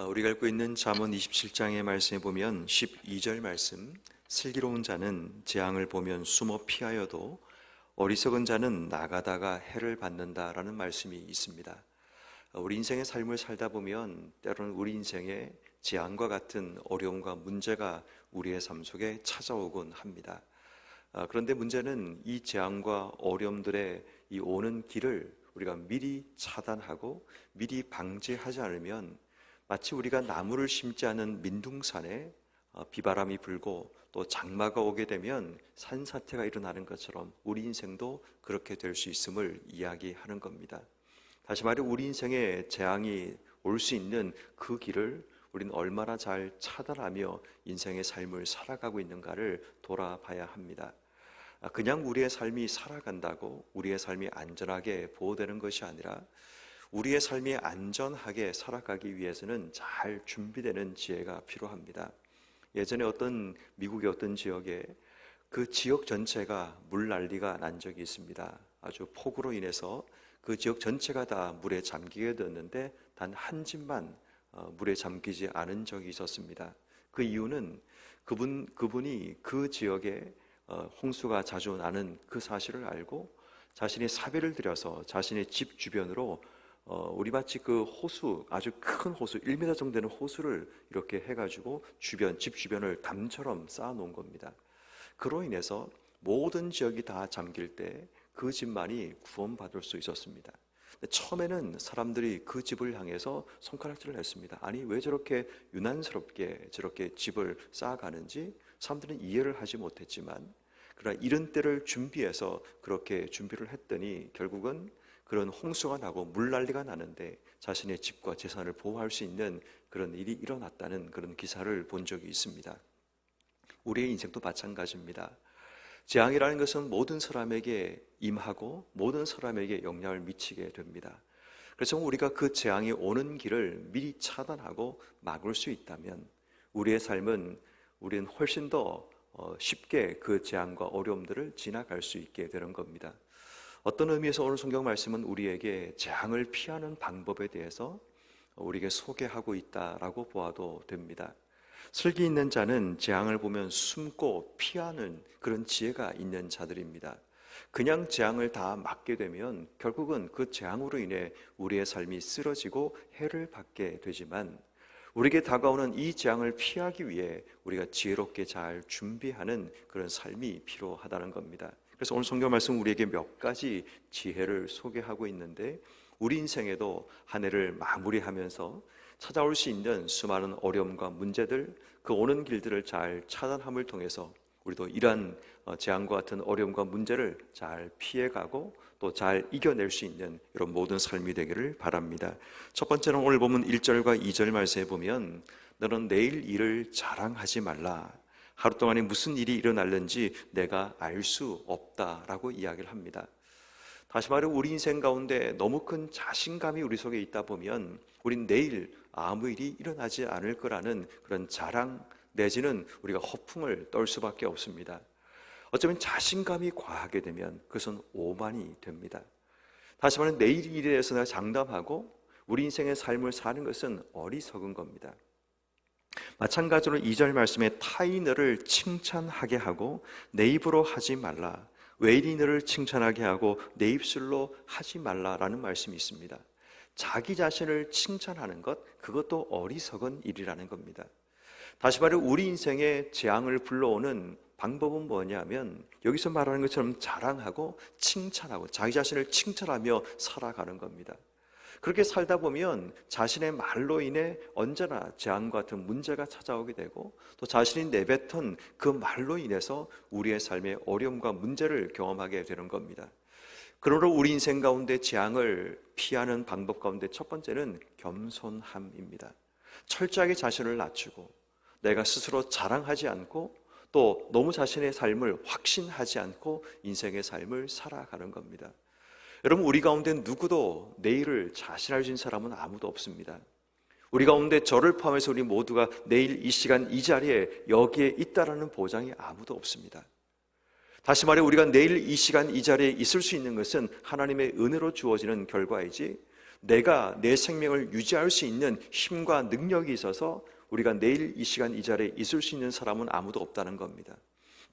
우리가 읽고 있는 잠언 27장의 말씀에 보면 12절 말씀, 슬기로운 자는 재앙을 보면 숨어 피하여도 어리석은 자는 나가다가 해를 받는다라는 말씀이 있습니다. 우리 인생의 삶을 살다 보면 때로는 우리 인생에 재앙과 같은 어려움과 문제가 우리의 삶 속에 찾아오곤 합니다. 그런데 문제는 이 재앙과 어려움들의 이 오는 길을 우리가 미리 차단하고 미리 방지하지 않으면 마치 우리가 나무를 심지 않은 민둥산에 비바람이 불고 또 장마가 오게 되면 산사태가 일어나는 것처럼 우리 인생도 그렇게 될 수 있음을 이야기하는 겁니다. 다시 말해 우리 인생에 재앙이 올 수 있는 그 길을 우리는 얼마나 잘 차단하며 인생의 삶을 살아가고 있는가를 돌아봐야 합니다. 그냥 우리의 삶이 살아간다고 우리의 삶이 안전하게 보호되는 것이 아니라 우리의 삶이 안전하게 살아가기 위해서는 잘 준비되는 지혜가 필요합니다. 예전에 미국의 어떤 지역에 그 지역 전체가 물난리가 난 적이 있습니다. 아주 폭우로 인해서 그 지역 전체가 다 물에 잠기게 되었는데 단 한 집만 물에 잠기지 않은 적이 있었습니다. 그 이유는 그분이 그 지역에 홍수가 자주 나는 그 사실을 알고 자신이 사비를 들여서 자신의 집 주변으로 우리 마치 그 호수, 아주 큰 호수, 1m 정도 되는 호수를 이렇게 해가지고 집 주변을 담처럼 쌓아놓은 겁니다. 그로 인해서 모든 지역이 다 잠길 때 그 집만이 구원받을 수 있었습니다. 처음에는 사람들이 그 집을 향해서 손가락질을 했습니다. 아니 왜 저렇게 유난스럽게 저렇게 집을 쌓아가는지 사람들은 이해를 하지 못했지만, 그러나 이런 때를 준비해서 그렇게 준비를 했더니 결국은 그런 홍수가 나고 물난리가 나는데 자신의 집과 재산을 보호할 수 있는 그런 일이 일어났다는 그런 기사를 본 적이 있습니다. 우리의 인생도 마찬가지입니다. 재앙이라는 것은 모든 사람에게 임하고 모든 사람에게 영향을 미치게 됩니다. 그래서 우리가 그 재앙이 오는 길을 미리 차단하고 막을 수 있다면 우리의 삶은 우리는 훨씬 더 쉽게 그 재앙과 어려움들을 지나갈 수 있게 되는 겁니다. 어떤 의미에서 오늘 성경 말씀은 우리에게 재앙을 피하는 방법에 대해서 우리에게 소개하고 있다라고 보아도 됩니다. 슬기 있는 자는 재앙을 보면 숨고 피하는 그런 지혜가 있는 자들입니다. 그냥 재앙을 다 맞게 되면 결국은 그 재앙으로 인해 우리의 삶이 쓰러지고 해를 받게 되지만, 우리에게 다가오는 이 재앙을 피하기 위해 우리가 지혜롭게 잘 준비하는 그런 삶이 필요하다는 겁니다. 그래서 오늘 성경 말씀 우리에게 몇 가지 지혜를 소개하고 있는데, 우리 인생에도 한 해를 마무리하면서 찾아올 수 있는 수많은 어려움과 문제들, 그 오는 길들을 잘 차단함을 통해서 우리도 이러한 재앙과 같은 어려움과 문제를 잘 피해가고 또 잘 이겨낼 수 있는 이런 모든 삶이 되기를 바랍니다. 첫 번째는 오늘 보면 1절과 2절 말씀에 보면 너는 내일 일을 자랑하지 말라. 하루 동안에 무슨 일이 일어날는지 내가 알 수 없다라고 이야기를 합니다. 다시 말해 우리 인생 가운데 너무 큰 자신감이 우리 속에 있다 보면 우린 내일 아무 일이 일어나지 않을 거라는 그런 자랑 내지는 우리가 허풍을 떨 수밖에 없습니다. 어쩌면 자신감이 과하게 되면 그것은 오만이 됩니다. 다시 말해 내일 일에 대해서 내가 장담하고 우리 인생의 삶을 사는 것은 어리석은 겁니다. 마찬가지로 2절 말씀에 타인을 너를 칭찬하게 하고 내 입으로 하지 말라. 외인이 너를 칭찬하게 하고 내 입술로 하지 말라라는 말씀이 있습니다. 자기 자신을 칭찬하는 것, 그것도 어리석은 일이라는 겁니다. 다시 말해 우리 인생에 재앙을 불러오는 방법은 뭐냐면 여기서 말하는 것처럼 자랑하고 칭찬하고 자기 자신을 칭찬하며 살아가는 겁니다. 그렇게 살다 보면 자신의 말로 인해 언제나 재앙과 같은 문제가 찾아오게 되고 또 자신이 내뱉은 그 말로 인해서 우리의 삶의 어려움과 문제를 경험하게 되는 겁니다. 그러므로 우리 인생 가운데 재앙을 피하는 방법 가운데 첫 번째는 겸손함입니다. 철저하게 자신을 낮추고 내가 스스로 자랑하지 않고 또 너무 자신의 삶을 확신하지 않고 인생의 삶을 살아가는 겁니다. 여러분, 우리 가운데 누구도 내일을 자신할 수 있는 사람은 아무도 없습니다. 우리 가운데 저를 포함해서 우리 모두가 내일 이 시간 이 자리에 여기에 있다라는 보장이 아무도 없습니다. 다시 말해 우리가 내일 이 시간 이 자리에 있을 수 있는 것은 하나님의 은혜로 주어지는 결과이지 내가 내 생명을 유지할 수 있는 힘과 능력이 있어서 우리가 내일 이 시간 이 자리에 있을 수 있는 사람은 아무도 없다는 겁니다.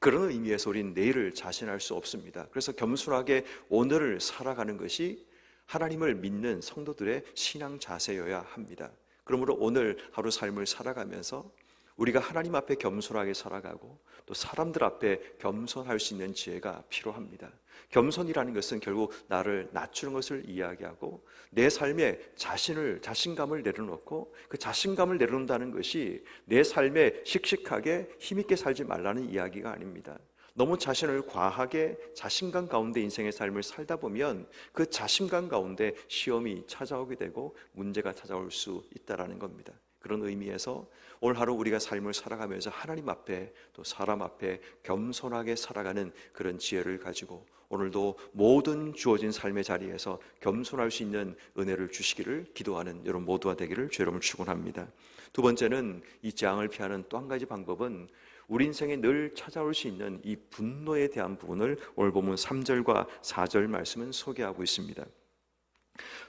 그런 의미에서 우리는 내일을 자신할 수 없습니다. 그래서 겸손하게 오늘을 살아가는 것이 하나님을 믿는 성도들의 신앙 자세여야 합니다. 그러므로 오늘 하루 삶을 살아가면서 우리가 하나님 앞에 겸손하게 살아가고 또 사람들 앞에 겸손할 수 있는 지혜가 필요합니다. 겸손이라는 것은 결국 나를 낮추는 것을 이야기하고 내 삶에 자신감을 내려놓고 그 자신감을 내려놓는다는 것이 내 삶에 씩씩하게 힘있게 살지 말라는 이야기가 아닙니다. 너무 자신을 과하게 자신감 가운데 인생의 삶을 살다 보면 그 자신감 가운데 시험이 찾아오게 되고 문제가 찾아올 수 있다는 겁니다. 그런 의미에서 오늘 하루 우리가 삶을 살아가면서 하나님 앞에 또 사람 앞에 겸손하게 살아가는 그런 지혜를 가지고 오늘도 모든 주어진 삶의 자리에서 겸손할 수 있는 은혜를 주시기를 기도하는 여러분 모두가 되기를 주 여러분을 축원합니다. 두 번째는 이 재앙을 피하는 또 한 가지 방법은 우리 인생에 늘 찾아올 수 있는 이 분노에 대한 부분을 오늘 보면 3절과 4절 말씀은 소개하고 있습니다.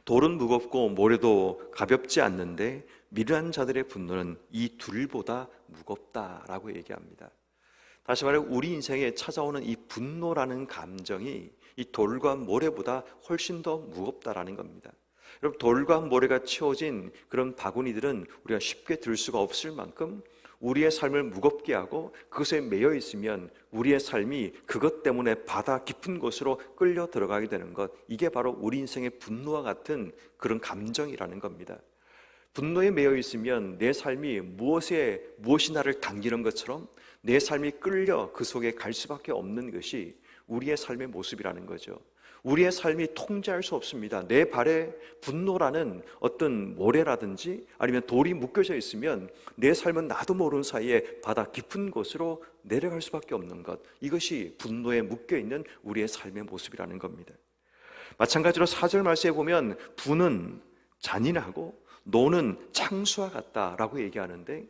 돌은 무겁고 모래도 가볍지 않는데 미련한 자들의 분노는 이 둘보다 무겁다라고 얘기합니다. 다시 말해 우리 인생에 찾아오는 이 분노라는 감정이 이 돌과 모래보다 훨씬 더 무겁다라는 겁니다. 여러분, 돌과 모래가 채워진 그런 바구니들은 우리가 쉽게 들 수가 없을 만큼 우리의 삶을 무겁게 하고 그것에 매여 있으면 우리의 삶이 그것 때문에 바다 깊은 곳으로 끌려 들어가게 되는 것, 이게 바로 우리 인생의 분노와 같은 그런 감정이라는 겁니다. 분노에 매여 있으면 내 삶이 무엇이 나를 당기는 것처럼 내 삶이 끌려 그 속에 갈 수밖에 없는 것이 우리의 삶의 모습이라는 거죠. 우리의 삶이 통제할 수 없습니다. 내 발에 분노라는 어떤 모래라든지 아니면 돌이 묶여져 있으면 내 삶은 나도 모르는 사이에 바다 깊은 곳으로 내려갈 수밖에 없는 것, 이것이 분노에 묶여있는 우리의 삶의 모습이라는 겁니다. 마찬가지로 4절 말씀에 보면 부는 잔인하고 노는 창수와 같다라고 얘기하는데,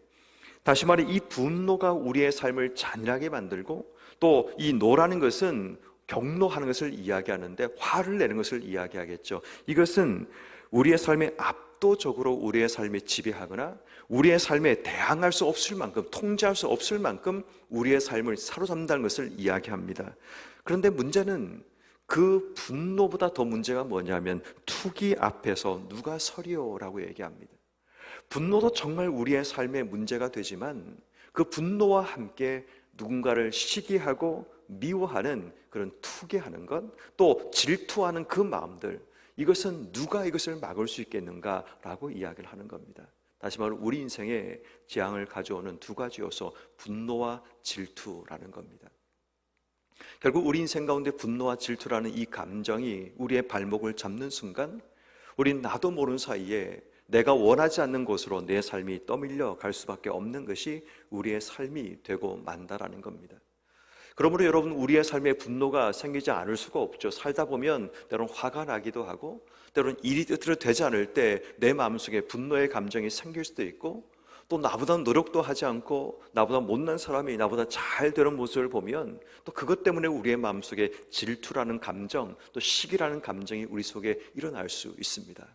다시 말해 이 분노가 우리의 삶을 잔인하게 만들고 또 이 노라는 것은 경노하는 것을 이야기하는데 화를 내는 것을 이야기하겠죠. 이것은 우리의 삶에 압도적으로 우리의 삶에 지배하거나 우리의 삶에 대항할 수 없을 만큼, 통제할 수 없을 만큼 우리의 삶을 사로잡는다는 것을 이야기합니다. 그런데 문제는 그 분노보다 더 문제가 뭐냐면 투기 앞에서 누가 서리오라고 얘기합니다. 분노도 정말 우리의 삶에 문제가 되지만 그 분노와 함께 누군가를 시기하고 미워하는 그런 투기하는 것, 또 질투하는 그 마음들, 이것은 누가 이것을 막을 수 있겠는가라고 이야기를 하는 겁니다. 다시 말해 우리 인생에 재앙을 가져오는 두 가지 요소, 분노와 질투라는 겁니다. 결국 우리 인생 가운데 분노와 질투라는 이 감정이 우리의 발목을 잡는 순간 우린 나도 모르는 사이에 내가 원하지 않는 곳으로 내 삶이 떠밀려 갈 수밖에 없는 것이 우리의 삶이 되고 만다라는 겁니다. 그러므로 여러분, 우리의 삶에 분노가 생기지 않을 수가 없죠. 살다 보면 때로는 화가 나기도 하고 때로는 일이 뜻대로 되지 않을 때 내 마음속에 분노의 감정이 생길 수도 있고, 또 나보다 노력도 하지 않고 나보다 못난 사람이 나보다 잘 되는 모습을 보면 또 그것 때문에 우리의 마음속에 질투라는 감정, 또 시기라는 감정이 우리 속에 일어날 수 있습니다.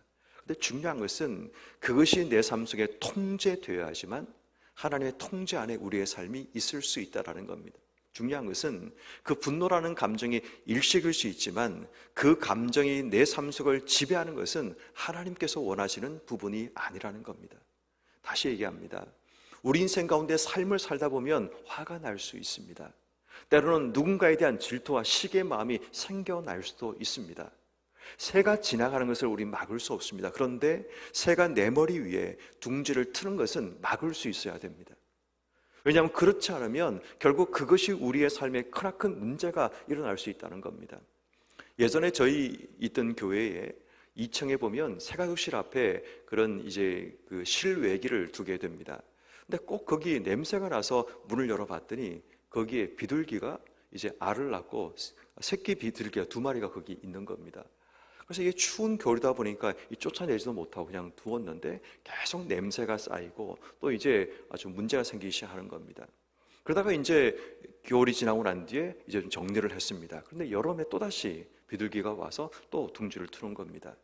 근데 중요한 것은 그것이 내 삶 속에 통제되어야지만 하나님의 통제 안에 우리의 삶이 있을 수 있다는 겁니다. 중요한 것은 그 분노라는 감정이 일시일 수 있지만 그 감정이 내 삶 속을 지배하는 것은 하나님께서 원하시는 부분이 아니라는 겁니다. 다시 얘기합니다. 우리 인생 가운데 삶을 살다 보면 화가 날 수 있습니다. 때로는 누군가에 대한 질투와 시기의 마음이 생겨날 수도 있습니다. 새가 지나가는 것을 우리 막을 수 없습니다. 그런데 새가 내 머리 위에 둥지를 트는 것은 막을 수 있어야 됩니다. 왜냐하면 그렇지 않으면 결국 그것이 우리의 삶에 크나큰 문제가 일어날 수 있다는 겁니다. 예전에 저희 있던 교회에 2층에 보면 새가족실 앞에 그런 이제 그 실외기를 두게 됩니다. 근데 꼭 거기 냄새가 나서 문을 열어봤더니 거기에 비둘기가 이제 알을 낳고 새끼 비둘기가 2마리가 거기 있는 겁니다. 그래서 이게 추운 겨울이다 보니까 쫓아내지도 못하고 그냥 두었는데 계속 냄새가 쌓이고 또 이제 아주 문제가 생기기 시작하는 겁니다. 그러다가 이제 겨울이 지나고 난 뒤에 이제 좀 정리를 했습니다. 그런데 여름에 또다시 비둘기가 와서 또 둥지를 트는 겁니다.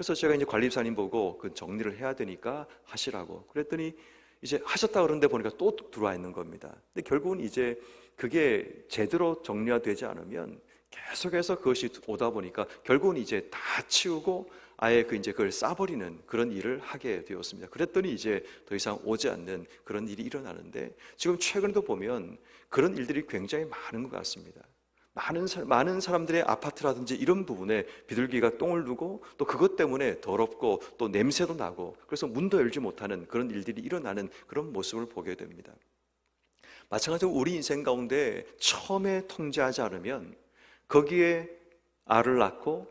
그래서 제가 이제 관리사님 보고 그 정리를 해야 되니까 하시라고 그랬더니 이제 하셨다 그러는데 보니까 또 들어와 있는 겁니다. 근데 결국은 이제 그게 제대로 정리가 되지 않으면 계속해서 그것이 오다 보니까 결국은 이제 다 치우고 아예 이제 그걸 싸버리는 그런 일을 하게 되었습니다. 그랬더니 이제 더 이상 오지 않는 그런 일이 일어나는데, 지금 최근에도 보면 그런 일들이 굉장히 많은 것 같습니다. 많은 사람들의 아파트라든지 이런 부분에 비둘기가 똥을 누고 또 그것 때문에 더럽고 또 냄새도 나고 그래서 문도 열지 못하는 그런 일들이 일어나는 그런 모습을 보게 됩니다. 마찬가지로 우리 인생 가운데 처음에 통제하지 않으면 거기에 알을 낳고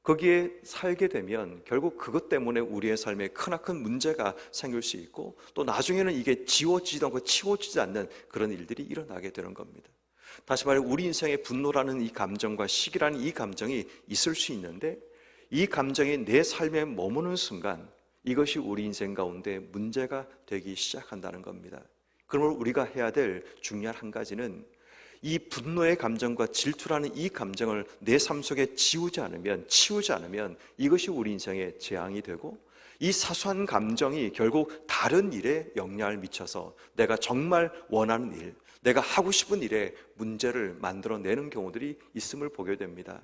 거기에 살게 되면 결국 그것 때문에 우리의 삶에 크나큰 문제가 생길 수 있고 또 나중에는 이게 지워지지도 않고 치워지지 않는 그런 일들이 일어나게 되는 겁니다. 다시 말해 우리 인생에 분노라는 이 감정과 시기라는 이 감정이 있을 수 있는데 이 감정이 내 삶에 머무는 순간 이것이 우리 인생 가운데 문제가 되기 시작한다는 겁니다. 그러므로 우리가 해야 될 중요한 한 가지는 이 분노의 감정과 질투라는 이 감정을 내 삶 속에 치우지 않으면 이것이 우리 인생의 재앙이 되고 이 사소한 감정이 결국 다른 일에 영향을 미쳐서 내가 정말 원하는 일, 내가 하고 싶은 일에 문제를 만들어내는 경우들이 있음을 보게 됩니다.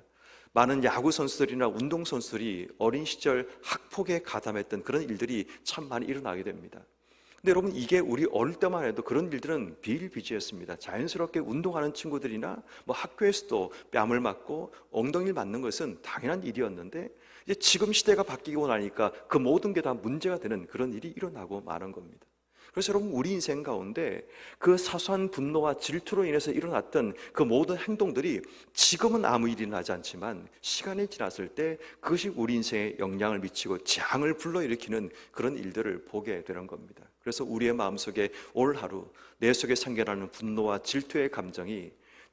많은 야구 선수들이나 운동 선수들이 어린 시절 학폭에 가담했던 그런 일들이 참 많이 일어나게 됩니다. 근데 여러분 이게 우리 어릴 때만 해도 그런 일들은 비일비재했습니다. 자연스럽게 운동하는 친구들이나 학교에서도 뺨을 맞고 엉덩이를 맞는 것은 당연한 일이었는데 이제 지금 시대가 바뀌고 나니까 그 모든 게 다 문제가 되는 그런 일이 일어나고 마는 겁니다. 그래서 여러분 우리 인생 가운데 그 사소한 분노와 질투로 인해서 일어났던 그 모든 행동들이 지금은 아무 일이 나지 않지만 시간이 지났을 때 그것이 우리 인생에 영향을 미치고 재앙을 불러일으키는 그런 일들을 보게 되는 겁니다. 그래서 우리의 마음속에 올 하루 내 속에 생겨나는 분노와 질투의 감정이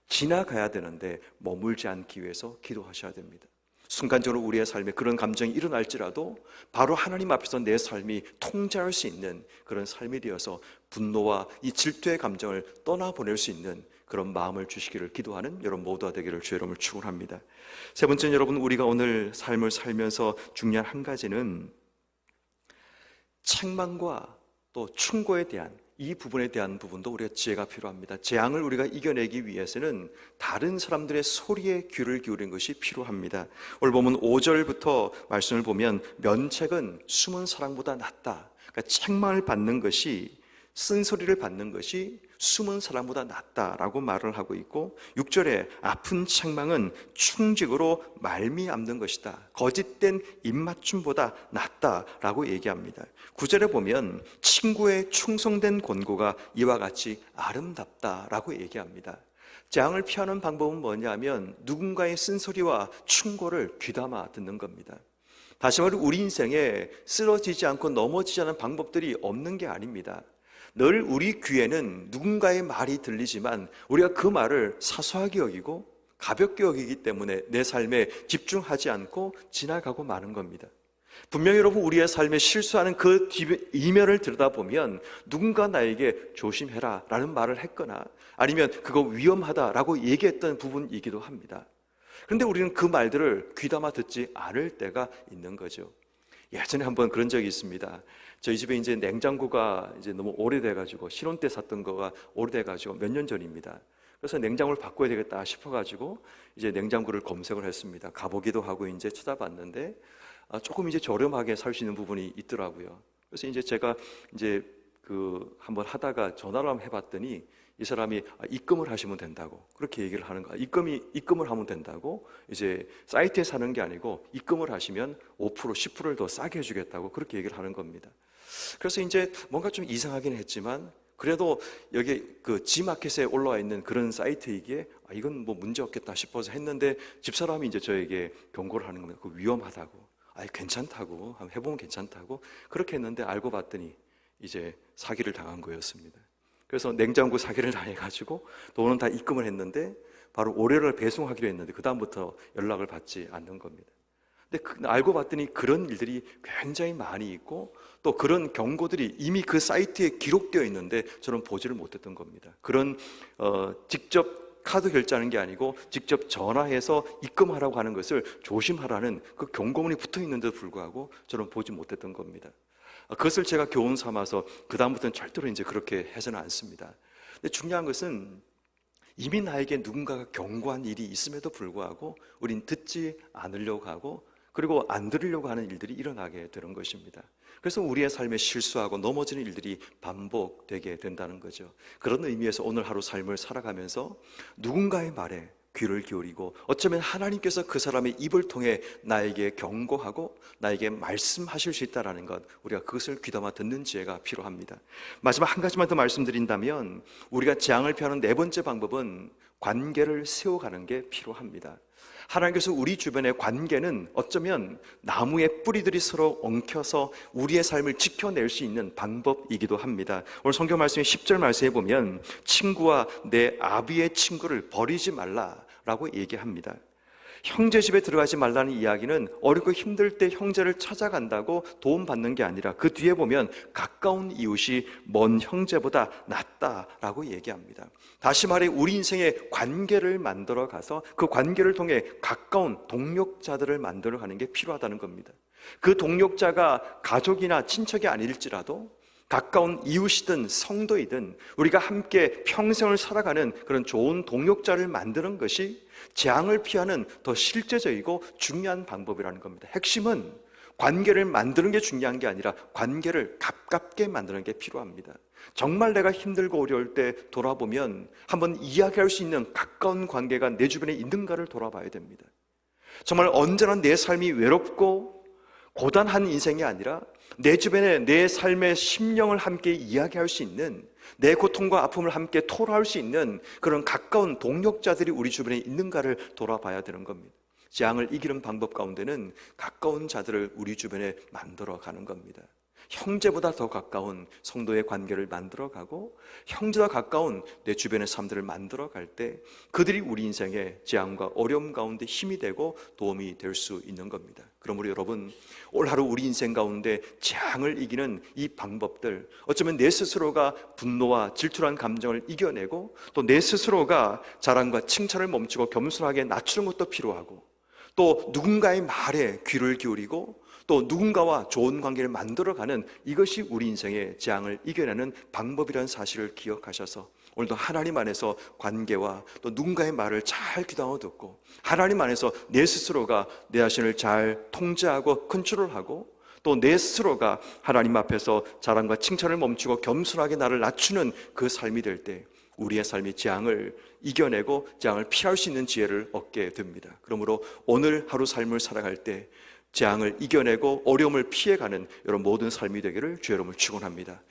지나가야 되는데 머물지 않기 위해서 기도하셔야 됩니다. 순간적으로 우리의 삶에 그런 감정이 일어날지라도 바로 하나님 앞에서 내 삶이 통제할 수 있는 그런 삶이 되어서 분노와 이 질투의 감정을 떠나보낼 수 있는 그런 마음을 주시기를 기도하는 여러분 모두가 되기를 주의 이름으로 축원합니다. 세 번째는 여러분 우리가 오늘 삶을 살면서 중요한 한 가지는 책망과 또 충고에 대한 이 부분에 대한 부분도 우리가 지혜가 필요합니다. 재앙을 우리가 이겨내기 위해서는 다른 사람들의 소리에 귀를 기울이는 것이 필요합니다. 오늘 보면 5절부터 말씀을 보면 면책은 숨은 사랑보다 낫다. 그러니까 책망을 받는 것이 쓴소리를 받는 것이 숨은 사람보다 낫다라고 말을 하고 있고 6절에 아픈 책망은 충직으로 말미암는 것이다. 거짓된 입맞춤보다 낫다라고 얘기합니다. 9절에 보면 친구의 충성된 권고가 이와 같이 아름답다라고 얘기합니다. 재앙을 피하는 방법은 뭐냐면 누군가의 쓴소리와 충고를 귀담아 듣는 겁니다. 다시 말해 우리 인생에 쓰러지지 않고 넘어지지 않은 방법들이 없는 게 아닙니다. 늘 우리 귀에는 누군가의 말이 들리지만 우리가 그 말을 사소하게 여기고 가볍게 여기기 때문에 내 삶에 집중하지 않고 지나가고 마는 겁니다. 분명히 여러분 우리의 삶에 실수하는 그 이면을 들여다보면 누군가 나에게 조심해라 라는 말을 했거나 아니면 그거 위험하다라고 얘기했던 부분이기도 합니다. 그런데 우리는 그 말들을 귀담아 듣지 않을 때가 있는 거죠. 예전에 한번 그런 적이 있습니다. 저희 집에 이제 냉장고가 이제 너무 오래돼가지고 신혼 때 샀던 거가 오래돼가지고 몇 년 전입니다. 그래서 냉장고를 바꿔야 되겠다 싶어가지고 이제 냉장고를 검색을 했습니다. 가보기도 하고 이제 찾아봤는데 조금 이제 저렴하게 살 수 있는 부분이 있더라고요. 그래서 이제 제가 이제 한번 하다가 전화를 한번 해봤더니 이 사람이 입금을 하시면 된다고 그렇게 얘기를 하는 거야. 입금을 하면 된다고 이제 사이트에 사는 게 아니고 입금을 하시면 5% 10%를 더 싸게 해주겠다고 그렇게 얘기를 하는 겁니다. 그래서 이제 뭔가 좀 이상하긴 했지만 그래도 여기 G마켓에 올라와 있는 그런 사이트이기에 이건 뭐 문제 없겠다 싶어서 했는데 집사람이 이제 저에게 경고를 하는 겁니다. 그거 위험하다고. 괜찮다고 한번 해보면 괜찮다고 그렇게 했는데 알고 봤더니 이제 사기를 당한 거였습니다. 그래서 냉장고 사기를 당해가지고 돈은 다 입금을 했는데 바로 올해를 배송하기로 했는데 그 다음부터 연락을 받지 않는 겁니다. 근데 알고 봤더니 그런 일들이 굉장히 많이 있고 또 그런 경고들이 이미 그 사이트에 기록되어 있는데 저는 보지를 못했던 겁니다. 그런 직접 카드 결제하는 게 아니고 직접 전화해서 입금하라고 하는 것을 조심하라는 그 경고문이 붙어 있는데도 불구하고 저는 보지 못했던 겁니다. 그것을 제가 교훈 삼아서 그 다음부터는 절대로 이제 그렇게 해서는 않습니다. 근데 중요한 것은 이미 나에게 누군가가 경고한 일이 있음에도 불구하고 우린 듣지 않으려고 하고 그리고 안 들으려고 하는 일들이 일어나게 되는 것입니다. 그래서 우리의 삶에 실수하고 넘어지는 일들이 반복되게 된다는 거죠. 그런 의미에서 오늘 하루 삶을 살아가면서 누군가의 말에 귀를 기울이고 어쩌면 하나님께서 그 사람의 입을 통해 나에게 경고하고 나에게 말씀하실 수 있다는 것, 우리가 그것을 귀담아 듣는 지혜가 필요합니다. 마지막 한 가지만 더 말씀드린다면 우리가 재앙을 피하는 네 번째 방법은 관계를 세워가는 게 필요합니다. 하나님께서 우리 주변의 관계는 어쩌면 나무의 뿌리들이 서로 엉켜서 우리의 삶을 지켜낼 수 있는 방법이기도 합니다. 오늘 성경 말씀의 10절 말씀에 보면 친구와 내 아비의 친구를 버리지 말라라고 얘기합니다. 형제 집에 들어가지 말라는 이야기는 어렵고 힘들 때 형제를 찾아간다고 도움받는 게 아니라 그 뒤에 보면 가까운 이웃이 먼 형제보다 낫다라고 얘기합니다. 다시 말해 우리 인생의 관계를 만들어 가서 그 관계를 통해 가까운 동력자들을 만들어 가는 게 필요하다는 겁니다. 그 동력자가 가족이나 친척이 아닐지라도 가까운 이웃이든 성도이든 우리가 함께 평생을 살아가는 그런 좋은 동력자를 만드는 것이 재앙을 피하는 더 실제적이고 중요한 방법이라는 겁니다. 핵심은 관계를 만드는 게 중요한 게 아니라 관계를 가깝게 만드는 게 필요합니다. 정말 내가 힘들고 어려울 때 돌아보면 한번 이야기할 수 있는 가까운 관계가 내 주변에 있는가를 돌아봐야 됩니다. 정말 언제나 내 삶이 외롭고 고단한 인생이 아니라 내 주변에 내 삶의 심령을 함께 이야기할 수 있는, 내 고통과 아픔을 함께 토로할 수 있는 그런 가까운 동력자들이 우리 주변에 있는가를 돌아봐야 되는 겁니다. 재앙을 이기는 방법 가운데는 가까운 자들을 우리 주변에 만들어가는 겁니다. 형제보다 더 가까운 성도의 관계를 만들어가고 형제와 가까운 내 주변의 사람들을 만들어갈 때 그들이 우리 인생의 재앙과 어려움 가운데 힘이 되고 도움이 될 수 있는 겁니다. 그러므로 여러분, 올 하루 우리 인생 가운데 재앙을 이기는 이 방법들, 어쩌면 내 스스로가 분노와 질투란 감정을 이겨내고 또 내 스스로가 자랑과 칭찬을 멈추고 겸손하게 낮추는 것도 필요하고 또 누군가의 말에 귀를 기울이고 또 누군가와 좋은 관계를 만들어가는 이것이 우리 인생의 재앙을 이겨내는 방법이라는 사실을 기억하셔서 오늘도 하나님 안에서 관계와 또 누군가의 말을 잘 귀담아 듣고 하나님 안에서 내 스스로가 내 자신을 잘 통제하고 컨트롤하고 또 내 스스로가 하나님 앞에서 자랑과 칭찬을 멈추고 겸손하게 나를 낮추는 그 삶이 될 때 우리의 삶이 재앙을 이겨내고 재앙을 피할 수 있는 지혜를 얻게 됩니다. 그러므로 오늘 하루 삶을 살아갈 때 재앙을 이겨내고 어려움을 피해가는 이런 모든 삶이 되기를 주의 이름으로 축원합니다.